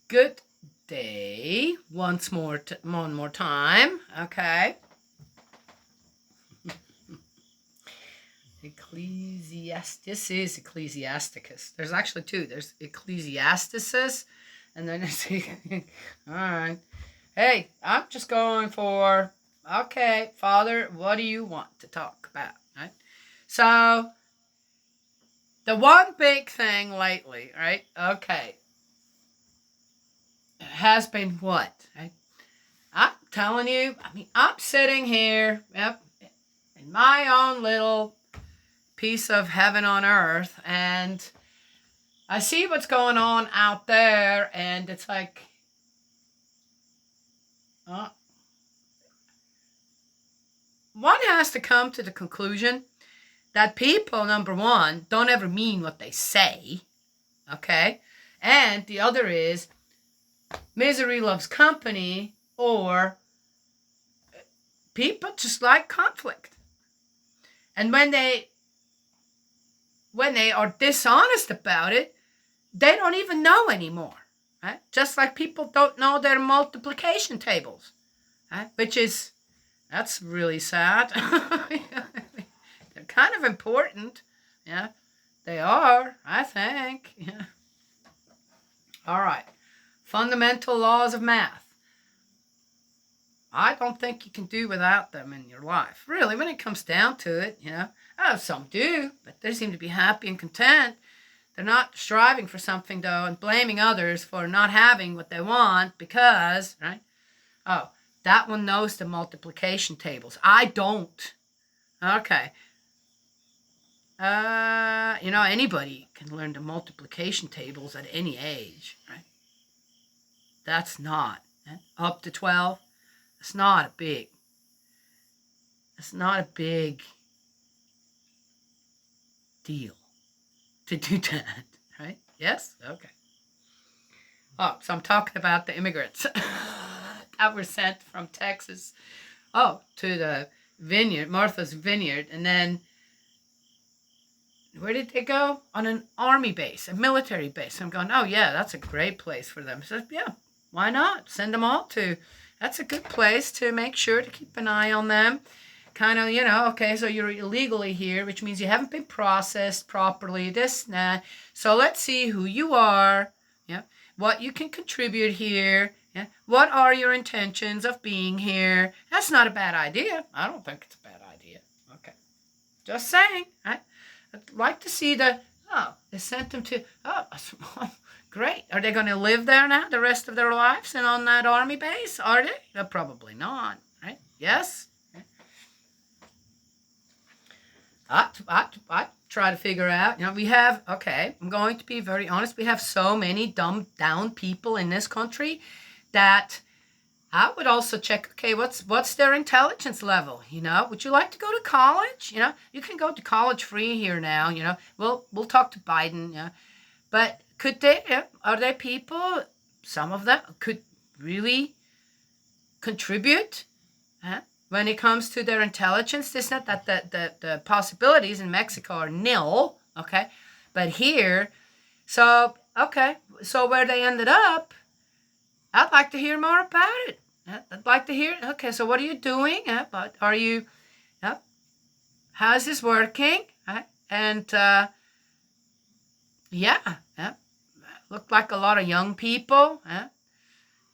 Good day. One more time. Okay. This is Ecclesiasticus. There's actually two. There's Ecclesiasticus, and then there's all right. Hey, I'm just going for okay, Father. What do you want to talk about? Right. So the one big thing lately, right? Okay, has been what? Right? I'm telling you. I mean, I'm sitting here, yep, in my own little piece of heaven on earth, and I see what's going on out there, and it's like, uh, one has to come to the conclusion that people, number one, don't ever mean what they say, okay? And the other is misery loves company, or people just like conflict. And when they are dishonest about it, they don't even know anymore. Right? Just like people don't know their multiplication tables, right? That's really sad. They're kind of important. Yeah, they are, I think. Yeah. All right. Fundamental laws of math. I don't think you can do without them in your life. Really, when it comes down to it, some do, but they seem to be happy and content. They're not striving for something, though, and blaming others for not having what they want because, right? Oh, that one knows the multiplication tables. I don't. Okay. Anybody can learn the multiplication tables at any age, right? That's not. Up to 12, it's not a big deal to do that, right? Yes? Okay. Oh, so I'm talking about the immigrants that were sent from Texas, to the vineyard, Martha's Vineyard, and then where did they go? On an army base, a military base. I'm going, oh yeah, that's a great place for them. So yeah, why not? Send them all to. That's a good place to make sure to keep an eye on them. Kind of, okay, so you're illegally here, which means you haven't been processed properly, this, that. So let's see who you are, yeah, what you can contribute here, yeah, what are your intentions of being here. That's not a bad idea. I don't think it's a bad idea. Okay. Just saying, right? I'd like to see they sent them to, great. Are they going to live there now the rest of their lives and on that army base? Are they? Probably not, right? Yes? I try to figure out, we have, okay, I'm going to be very honest, we have so many dumbed down people in this country that I would also check, okay, what's their intelligence level, Would you like to go to college? You can go to college free here now, We'll talk to Biden, But are there people, some of them, could really contribute? When it comes to their intelligence, it's not that the possibilities in Mexico are nil, okay? But here, so where they ended up, I'd like to hear more about it. I'd like to hear, okay, so what are you doing? But are you, how is this working? And, looked like a lot of young people,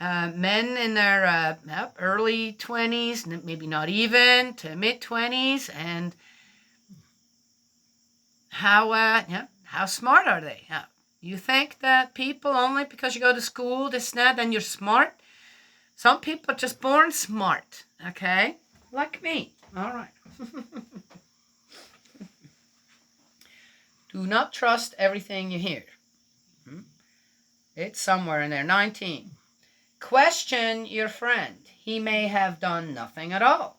men in their early 20s, maybe not even, to mid-20s, and how smart are they? You think that people, only because you go to school, this and that, then you're smart? Some people are just born smart, okay? Like me. All right. Do not trust everything you hear. It's somewhere in there. 19. Question your friend. He may have done nothing at all.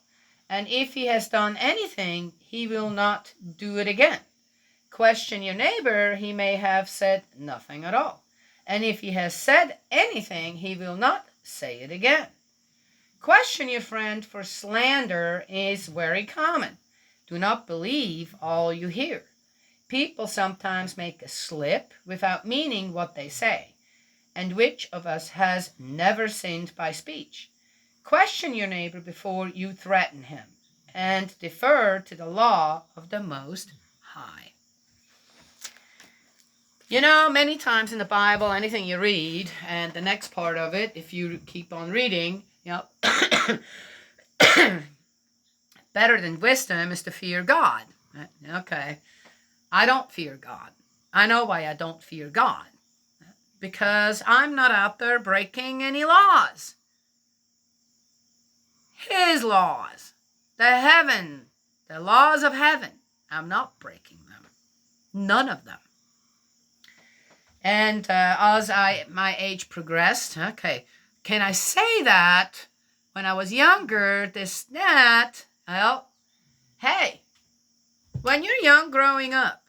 And if he has done anything, he will not do it again. Question your neighbor. He may have said nothing at all. And if he has said anything, he will not say it again. Question your friend, for slander is very common. Do not believe all you hear. People sometimes make a slip without meaning what they say. And which of us has never sinned by speech? Question your neighbor before you threaten him, and defer to the law of the Most High. You know, many times in the Bible, anything you read, and the next part of it, if you keep on reading, better than wisdom is to fear God. Okay, I don't fear God. I know why I don't fear God. Because I'm not out there breaking any laws. His laws. The laws of heaven. I'm not breaking them. None of them. And as my age progressed, okay, can I say that when I was younger, that? Well, hey, when you're young growing up,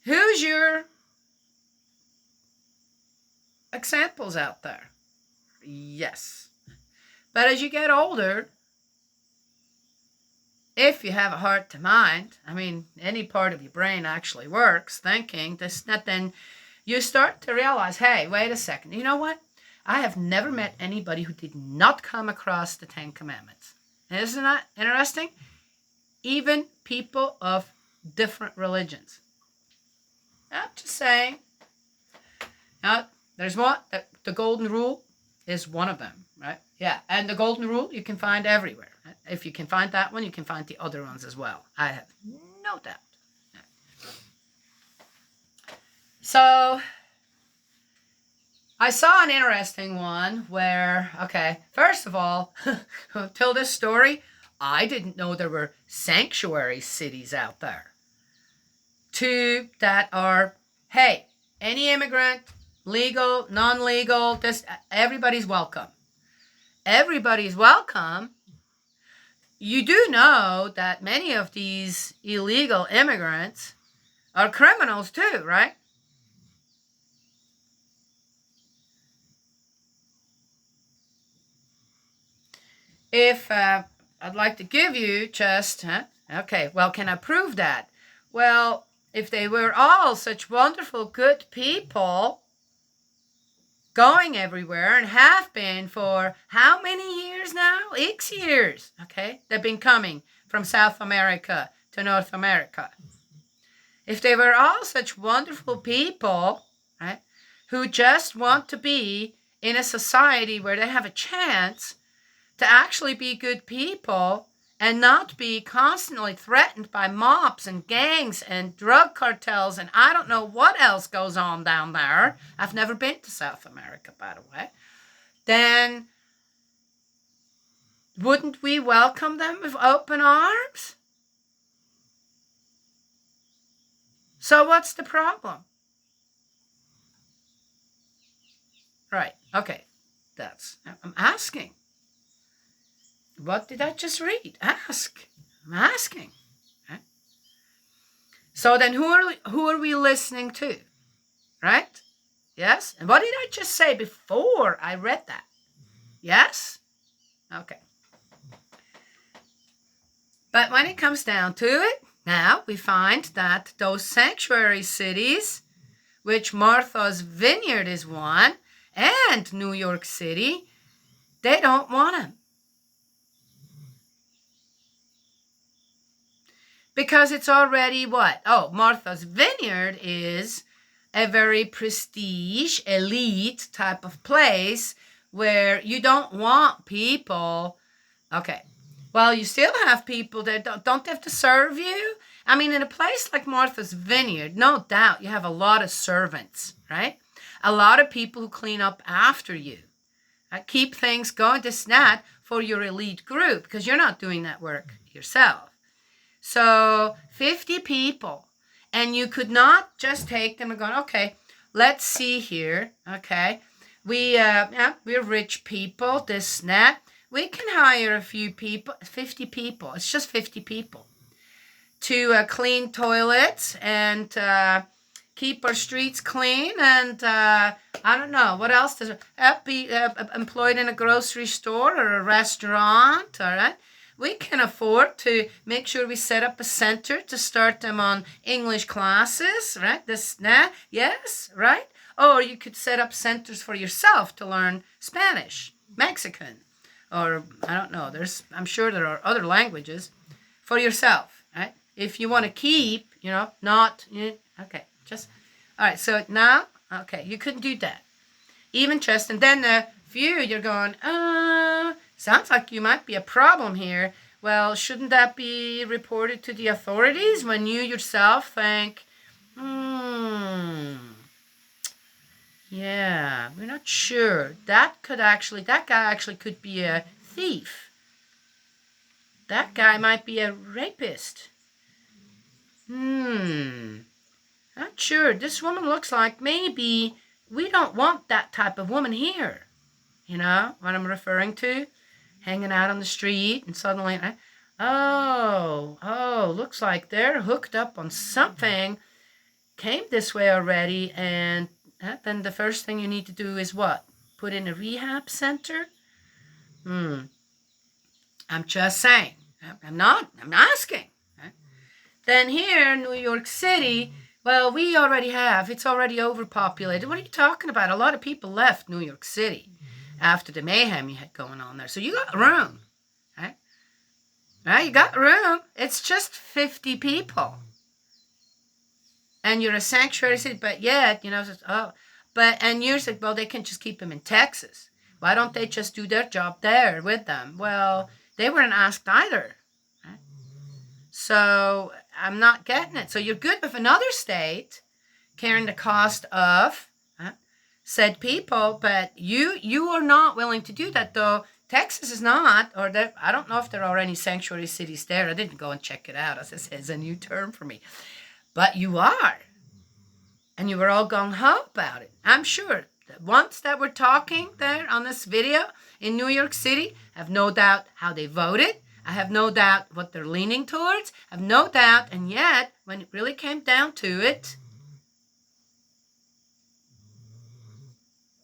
who's your examples out there? Yes. But as you get older, if you have a heart to mind, any part of your brain actually works, thinking, then you start to realize, hey, wait a second. You know what? I have never met anybody who did not come across the 10 Commandments. Isn't that interesting? Even people of different religions. I'm just saying. Now, there's one, the golden rule is one of them, right? Yeah, and the golden rule you can find everywhere. Right? If you can find that one, you can find the other ones as well. I have no doubt. So, I saw an interesting one where, okay, first of all, till this story, I didn't know there were sanctuary cities out there. Two that are, hey, any immigrant, legal, non-legal, everybody's welcome. Everybody's welcome. You do know that many of these illegal immigrants are criminals too, right? If I'd like to give you just, okay, well, can I prove that? Well, if they were all such wonderful, good people, going everywhere and have been for how many years now? X years, okay? They've been coming from South America to North America. If they were all such wonderful people, right, who just want to be in a society where they have a chance to actually be good people and not be constantly threatened by mobs and gangs and drug cartels and I don't know what else goes on down there. I've never been to South America, by the way. Then wouldn't we welcome them with open arms? So what's the problem? Right, okay. I'm asking. What did I just read? Ask. I'm asking. Right? So then who are we listening to? Right? Yes? And what did I just say before I read that? Yes? Okay. But when it comes down to it, now we find that those sanctuary cities, which Martha's Vineyard is one, and New York City, they don't want them. Because it's already what? Oh, Martha's Vineyard is a very prestige, elite type of place where you don't want people. Okay, well, you still have people that don't have to serve you. In a place like Martha's Vineyard, no doubt you have a lot of servants, right? A lot of people who clean up after you. Keep things going, not for your elite group, because you're not doing that work yourself. So 50 people, and you could not just take them and go, okay, let's see here, okay, we're rich people, this and that. We can hire a few people, 50 people, it's just 50 people, to clean toilets and keep our streets clean, and I don't know, what else does be employed in a grocery store or a restaurant, all right? We can afford to make sure we set up a center to start them on English classes, right? Yes, right? Or you could set up centers for yourself to learn Spanish, Mexican, or I don't know. I'm sure there are other languages for yourself, right? If you want to keep, not, okay, just, all right. So now, okay, you couldn't do that. Even just, and then the view, you're going, sounds like you might be a problem here. Well, shouldn't that be reported to the authorities when you yourself think, yeah, we're not sure. That guy actually could be a thief. That guy might be a rapist. Not sure. This woman looks like maybe we don't want that type of woman here. You know what I'm referring to? Hanging out on the street and suddenly, looks like they're hooked up on something, came this way already, and then the first thing you need to do is what? Put in a rehab center? I'm just saying. I'm asking. Then here in New York City, well, it's already overpopulated. What are you talking about? A lot of people left New York City after the mayhem you had going on there. So you got room, right? Right, you got room. It's just 50 people. And you're a sanctuary city, but yet, and you said, well, they can just keep them in Texas. Why don't they just do their job there with them? Well, they weren't asked either. Right? So I'm not getting it. So you're good with another state carrying the cost of said people, but you are not willing to do that, though. Texas is not, or I don't know if there are any sanctuary cities there. I didn't go and check it out. As I said, it's a new term for me. But you are. And you were all gung-ho about it. I'm sure the ones that were talking there on this video in New York City, I have no doubt how they voted. I have no doubt what they're leaning towards. I have no doubt. And yet, when it really came down to it,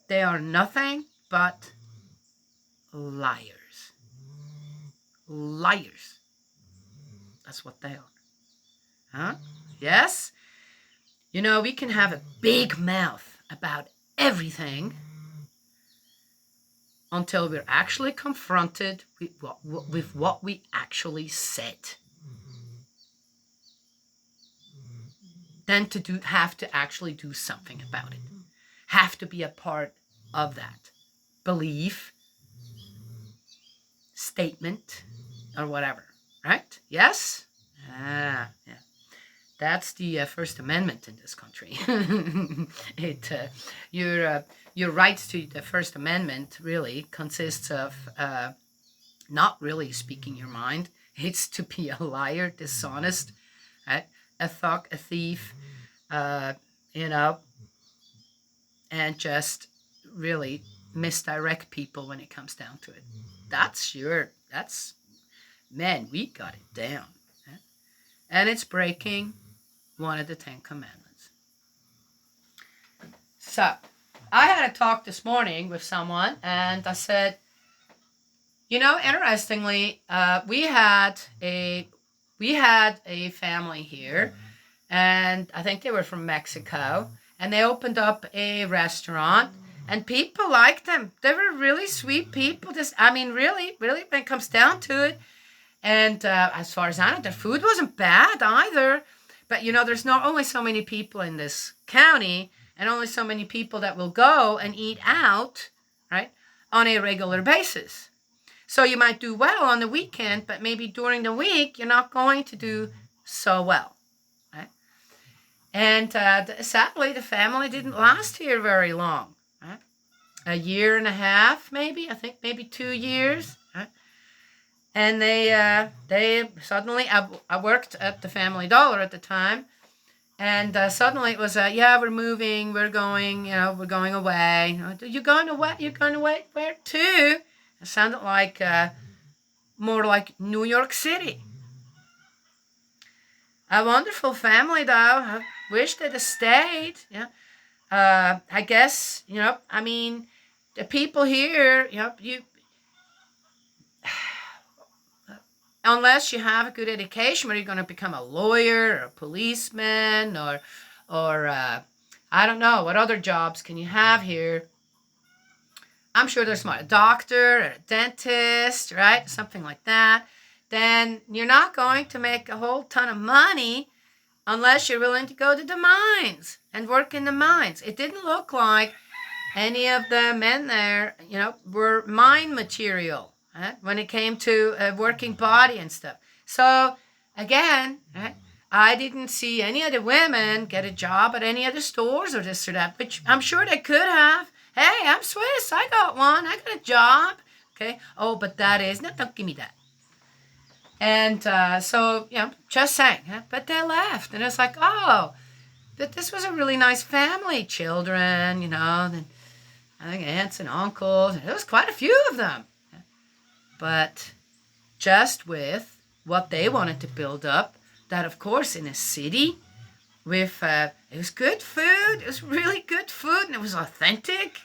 they are nothing but liars. Liars. That's what they are. Huh? Yes? We can have a big mouth about everything until we're actually confronted with what we actually said. Then have to actually do something about it. Have to be a part of that belief, statement, or whatever. Right? Yes? Yeah. That's the First Amendment in this country. Your rights to the First Amendment really consists of not really speaking your mind. It's to be a liar, dishonest, right? A thug, a thief, and just really misdirect people when it comes down to it. Man, we got it down. Right? And it's breaking one of the 10 Commandments. So, I had a talk this morning with someone, and I said, interestingly, we had a family here, and I think they were from Mexico, and they opened up a restaurant, and people liked them. They were really sweet people. Really, really, when it comes down to it. And as far as I know, their food wasn't bad either. But, there's not only so many people in this county and only so many people that will go and eat out, right, on a regular basis. So you might do well on the weekend, but maybe during the week, you're not going to do so well, right? And sadly, the family didn't last here very long, right? A year and a half, maybe. I think maybe 2 years, right? And they suddenly, I worked at the Family Dollar at the time, and suddenly it was, we're moving, we're going away. You're going away? You're going away? Where to? It sounded like, more like New York City. A wonderful family, though. I wish they'd have stayed. Yeah. I guess, the people here, unless you have a good education, where you're going to become a lawyer or a policeman or I don't know, what other jobs can you have here? I'm sure there's smart. A doctor, or a dentist, right? Something like that. Then you're not going to make a whole ton of money unless you're willing to go to the mines and work in the mines. It didn't look like any of the men there, were mine material, right? When it came to a working body and stuff. So again, right, I didn't see any of the women get a job at any of the stores or this or that, which I'm sure they could have. Hey, I'm Swiss. I got one. I got a job. Okay. Oh, but that is, no, don't give me that. And so, just saying. But they left. And it's like, oh, but this was a really nice family. Children, then I think aunts and uncles. There was quite a few of them. But just with what they wanted to build up, that of course in a city with, it was good food. It was really good food and it was authentic.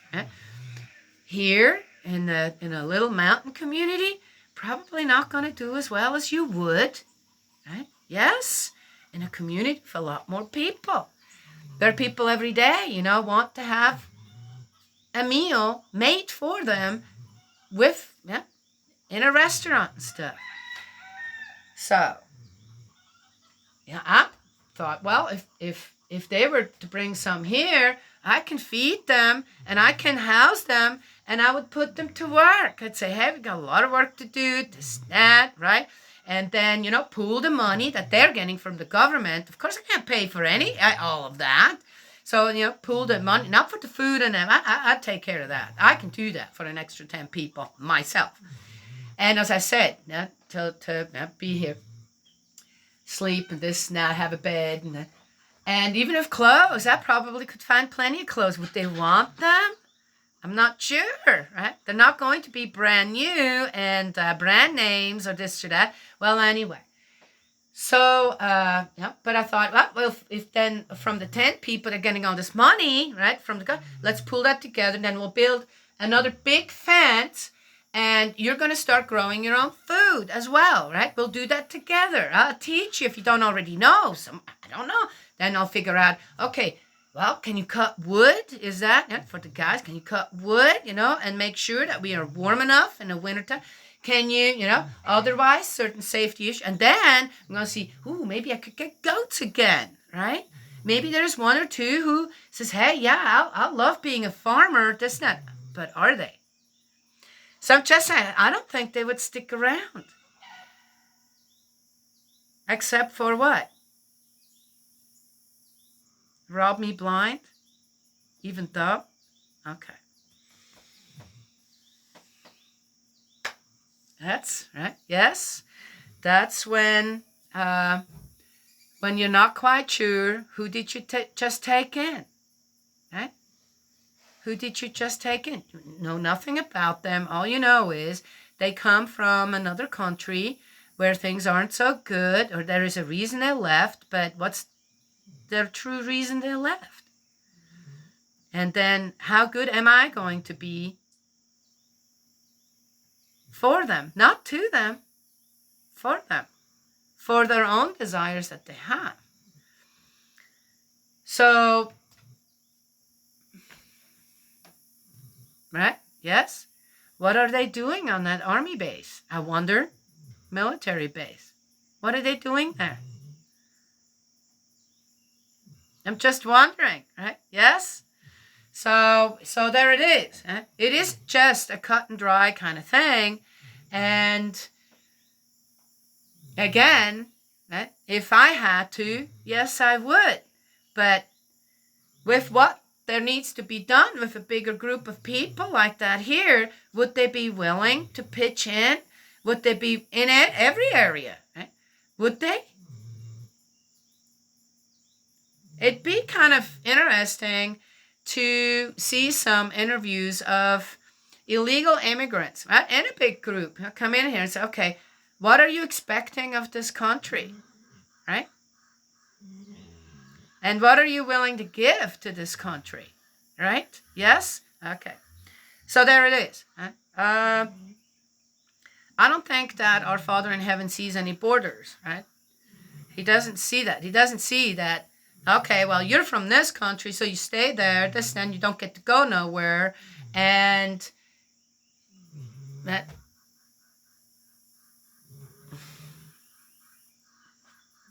Here in a little mountain community, probably not going to do as well as you would. Right? Yes, in a community with a lot more people. There are people every day, want to have a meal made for them in a restaurant and stuff. So, I thought, well, if they were to bring some here, I can feed them and I can house them and I would put them to work. I'd say, hey, we got a lot of work to do, this, that, right? And then, pool the money that they're getting from the government. Of course, I can't pay for all of that. So, pool the money, not for the food and them. I'd take care of that. I can do that for an extra 10 people myself. And as I said, to be here, sleep and this and that, have a bed. And even if clothes, I probably could find plenty of clothes. Would they want them? I'm not sure, right? They're not going to be brand new and brand names or this or that. Well, anyway. So, but I thought, well, if then from the 10 people they're getting all this money, right, from the let's pull that together, and then we'll build another big fence, and you're going to start growing your own food as well, right? We'll do that together. I'll teach you if you don't already know. I don't know. Then I'll figure out, okay, well, can you cut wood? Is that, for the guys, can you cut wood, and make sure that we are warm enough in the wintertime? Can you, otherwise certain safety issues. And then I'm going to see, maybe I could get goats again, right? Maybe there's one or two who says, hey, yeah, I love being a farmer, this and that. But are they? So I'm just saying, I don't think they would stick around. Except for what? Rob me blind? Even though? Okay. That's right. Yes. That's when you're not quite sure, who did you just take in? Right? Who did you just take in? You know nothing about them. All you know is they come from another country where things aren't so good, or there is a reason they left, but what's their true reason they left? And then how good am I going to be for them? Not to them, for them. For their own desires that they have. So, right? Yes? What are they doing on that army base? I wonder. Military base. What are they doing there? I'm just wondering, right? Yes? So there it is. It isn't just a cut and dry kind of thing. And again, if I had to, yes, I would. But with what there needs to be done with a bigger group of people like that here, would they be willing to pitch in? Would they be in every area? Right? Would they? It'd be kind of interesting to see some interviews of illegal immigrants, right? In a big group. Come in here and say, okay, what are you expecting of this country, right? And what are you willing to give to this country, right? Yes? Okay. So there it is. I don't think that our Father in heaven sees any borders, right? He doesn't see that. He doesn't see that Okay, well, you're from this country, so you stay there. Then you don't get to go nowhere. And that,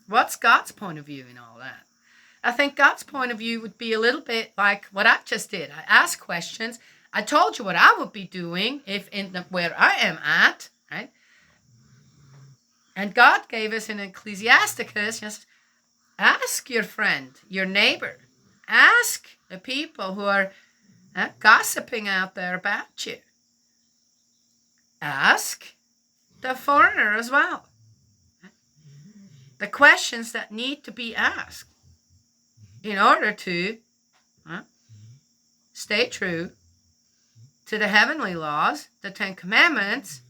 what's God's point of view in all that? I think God's point of view would be a little bit like what I just did. I asked questions. I told you what I would be doing if where I am at, right? And God gave us in Ecclesiasticus, just ask your friend, your neighbor, ask the people who are gossiping out there about you. Ask the foreigner as well. The questions that need to be asked in order to stay true to the heavenly laws, the 10 Commandments,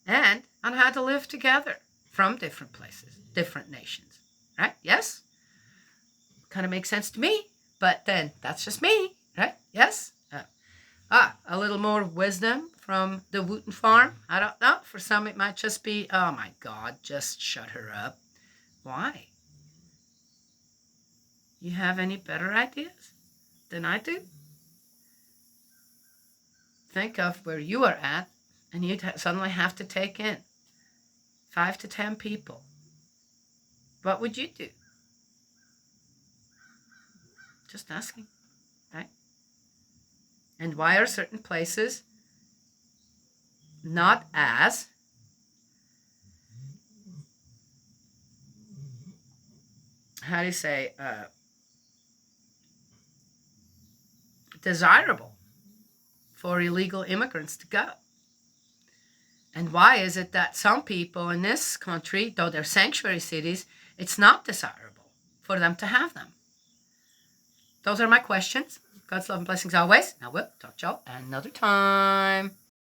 and on how to live together from different places, different nations. Right? Yes? Kind of makes sense to me, but then that's just me, right? Yes? A little more wisdom from the Wooten farm. I don't know. For some, it might just be, oh my God, just shut her up. Why? You have any better ideas than I do? Think of where you are at, and you'd suddenly have to take in 5 to 10 people. What would you do? Just asking, right? And why are certain places not as how do you say desirable for illegal immigrants to go? And why is it that some people in this country, though they're sanctuary cities, it's not desirable for them to have them? Those are my questions. God's love and blessings always. Now we'll talk to y'all another time.